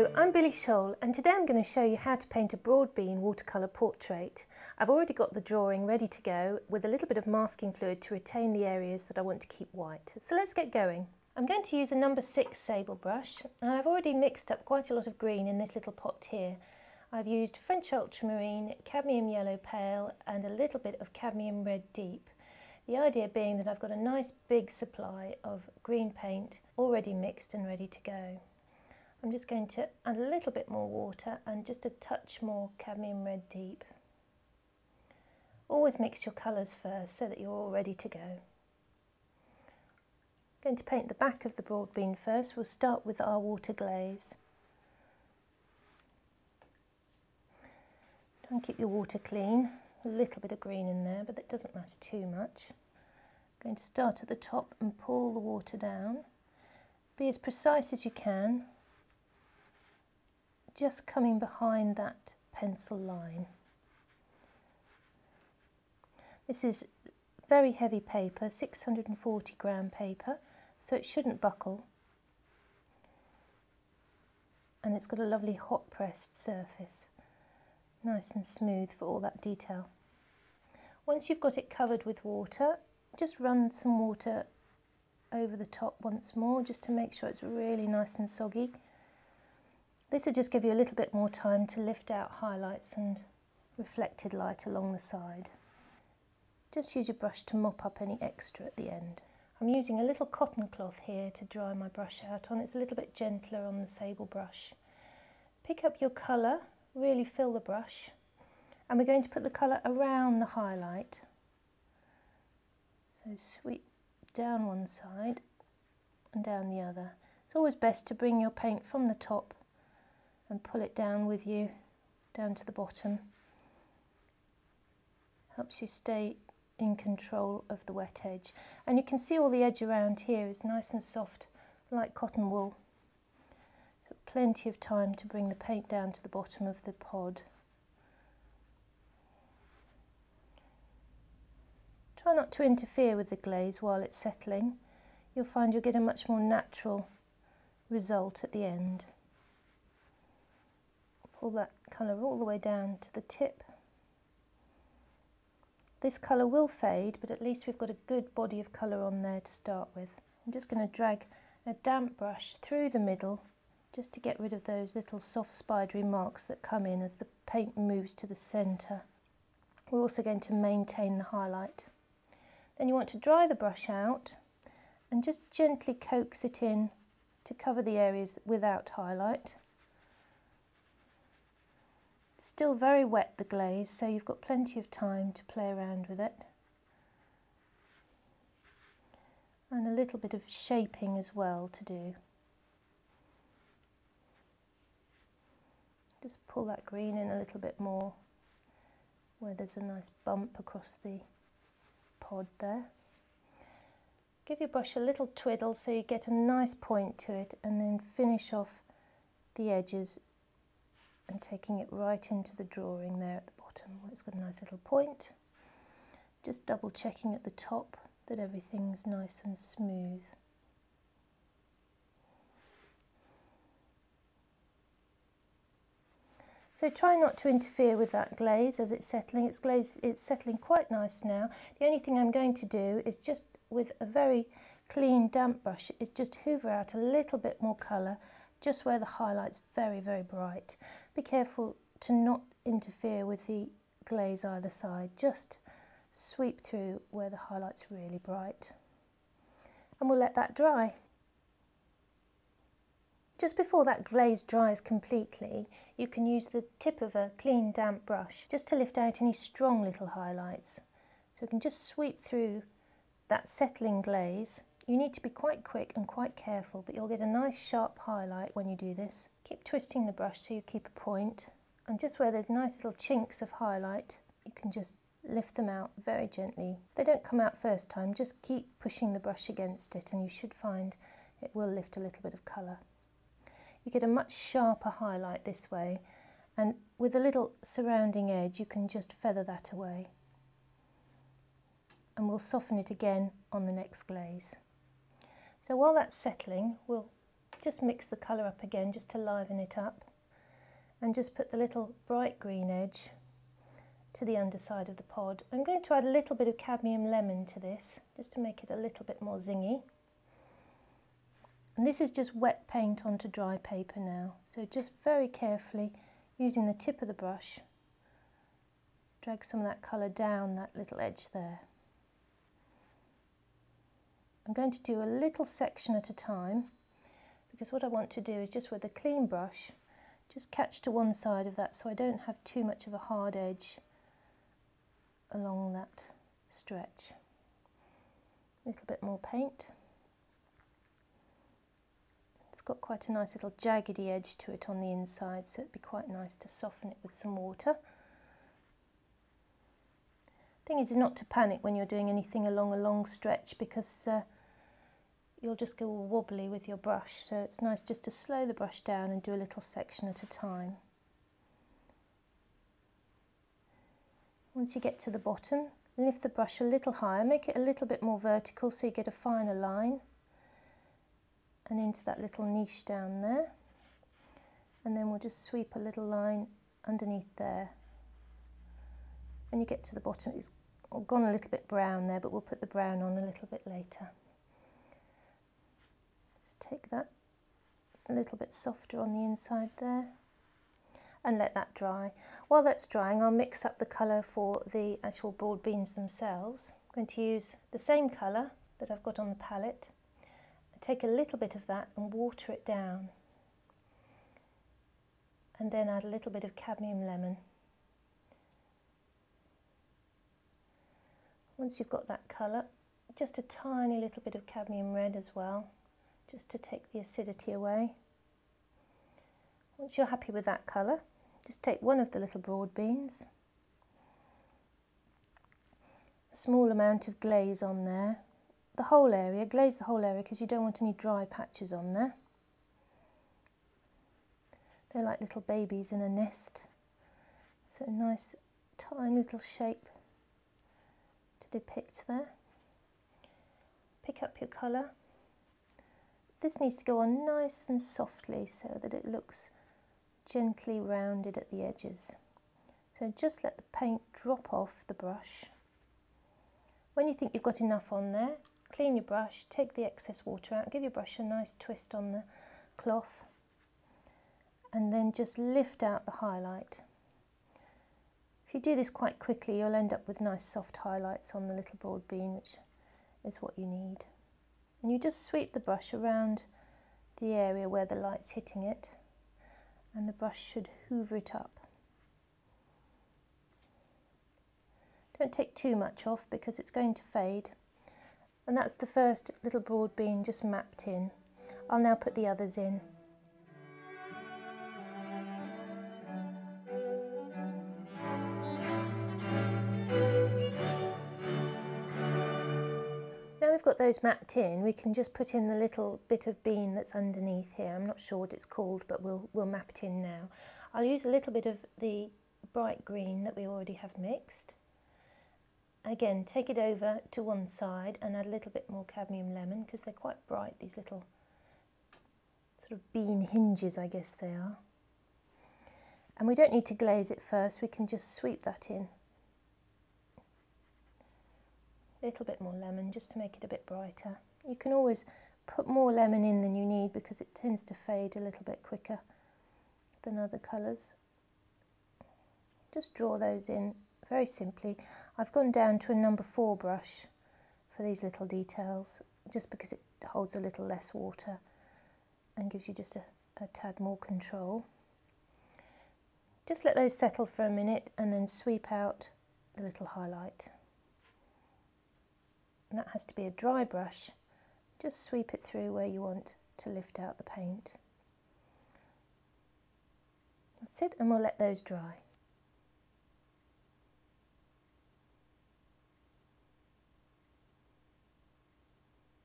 Hello, I'm Billy Showell and today I'm going to show you how to paint a broad bean watercolour portrait. I've already got the drawing ready to go with a little bit of masking fluid to retain the areas that I want to keep white. So let's get going. I'm going to use a number 6 sable brush and I've already mixed up quite a lot of green in this little pot here. I've used French ultramarine, cadmium yellow pale and a little bit of cadmium red deep. The idea being that I've got a nice big supply of green paint already mixed and ready to go. I'm just going to add a little bit more water and just a touch more cadmium red deep. Always mix your colours first so that you're all ready to go. I'm going to paint the back of the broad bean first. We'll start with our water glaze. Try and keep your water clean. A little bit of green in there, but that doesn't matter too much. I'm going to start at the top and pull the water down. Be as precise as you can. Just coming behind that pencil line. This is very heavy paper, 640 gram paper, so it shouldn't buckle. And it's got a lovely hot pressed surface, nice and smooth for all that detail. Once you've got it covered with water, just run some water over the top once more, just to make sure it's really nice and soggy. This will just give you a little bit more time to lift out highlights and reflected light along the side. Just use your brush to mop up any extra at the end. I'm using a little cotton cloth here to dry my brush out on. It's a little bit gentler on the sable brush. Pick up your colour, really fill the brush, and we're going to put the colour around the highlight. So sweep down one side and down the other. It's always best to bring your paint from the top and pull it down with you, down to the bottom. Helps you stay in control of the wet edge. And you can see all the edge around here is nice and soft, like cotton wool. So plenty of time to bring the paint down to the bottom of the pod. Try not to interfere with the glaze while it's settling. You'll find you'll get a much more natural result at the end. Pull that colour all the way down to the tip. This colour will fade, but at least we've got a good body of colour on there to start with. I'm just going to drag a damp brush through the middle just to get rid of those little soft spidery marks that come in as the paint moves to the centre. We're also going to maintain the highlight. Then you want to dry the brush out and just gently coax it in to cover the areas without highlight. Still very wet, the glaze, so you've got plenty of time to play around with it. And a little bit of shaping as well to do. Just pull that green in a little bit more where there's a nice bump across the pod there. Give your brush a little twiddle so you get a nice point to it, and then finish off the edges and taking it right into the drawing there at the bottom where it's got a nice little point. Just double checking at the top that everything's nice and smooth. So try not to interfere with that glaze as it's settling. It's settling quite nice now. The only thing I'm going to do is just with a very clean damp brush is just hoover out a little bit more colour just where the highlight's very, very bright. Be careful to not interfere with the glaze either side. Just sweep through where the highlight's really bright. And we'll let that dry. Just before that glaze dries completely, you can use the tip of a clean damp brush just to lift out any strong little highlights. So we can just sweep through that settling glaze. You need to be quite quick and quite careful, but you'll get a nice sharp highlight when you do this. Keep twisting the brush so you keep a point, and just where there's nice little chinks of highlight, you can just lift them out very gently. If they don't come out first time, just keep pushing the brush against it and you should find it will lift a little bit of colour. You get a much sharper highlight this way, and with a little surrounding edge you can just feather that away. And we'll soften it again on the next glaze. So while that's settling, we'll just mix the colour up again just to liven it up, and just put the little bright green edge to the underside of the pod. I'm going to add a little bit of cadmium lemon to this just to make it a little bit more zingy. And this is just wet paint onto dry paper now, so just very carefully using the tip of the brush, drag some of that colour down that little edge there. I'm going to do a little section at a time, because what I want to do is just with a clean brush just catch to one side of that so I don't have too much of a hard edge along that stretch. A little bit more paint. It's got quite a nice little jaggedy edge to it on the inside, so it'd be quite nice to soften it with some water. The thing is not to panic when you're doing anything along a long stretch, because you'll just go all wobbly with your brush, so it's nice just to slow the brush down and do a little section at a time. Once you get to the bottom, lift the brush a little higher, make it a little bit more vertical so you get a finer line, and into that little niche down there, and then we'll just sweep a little line underneath there. When you get to the bottom, it's gone a little bit brown there, but we'll put the brown on a little bit later. Just take that a little bit softer on the inside there and let that dry. While that's drying, I'll mix up the colour for the actual broad beans themselves. I'm going to use the same colour that I've got on the palette, take a little bit of that and water it down, and then add a little bit of cadmium lemon. Once you've got that colour, just a tiny little bit of cadmium red as well, just to take the acidity away. Once you're happy with that colour, just take one of the little broad beans, a small amount of glaze on there, the whole area, glaze the whole area because you don't want any dry patches on there. They're like little babies in a nest, so nice tiny little shape to depict there. Pick up your colour. This needs to go on nice and softly so that it looks gently rounded at the edges. So just let the paint drop off the brush. When you think you've got enough on there, clean your brush, take the excess water out, give your brush a nice twist on the cloth, and then just lift out the highlight. If you do this quite quickly, you'll end up with nice soft highlights on the little broad bean, which is what you need. And you just sweep the brush around the area where the light's hitting it, and the brush should hoover it up. Don't take too much off because it's going to fade. And that's the first little broad bean just mapped in. I'll now put the others in. Now we've got those mapped in, we can just put in the little bit of bean that's underneath here. I'm not sure what it's called, but we'll map it in now. I'll use a little bit of the bright green that we already have mixed. Again, take it over to one side and add a little bit more cadmium lemon because they're quite bright, these little sort of bean hinges, I guess they are. And we don't need to glaze it first, we can just sweep that in. A little bit more lemon just to make it a bit brighter. You can always put more lemon in than you need because it tends to fade a little bit quicker than other colours. Just draw those in very simply. I've gone down to a number 4 brush for these little details, just because it holds a little less water and gives you just a tad more control. Just let those settle for a minute and then sweep out the little highlight. And that has to be a dry brush. Just sweep it through where you want to lift out the paint. That's it, and we'll let those dry.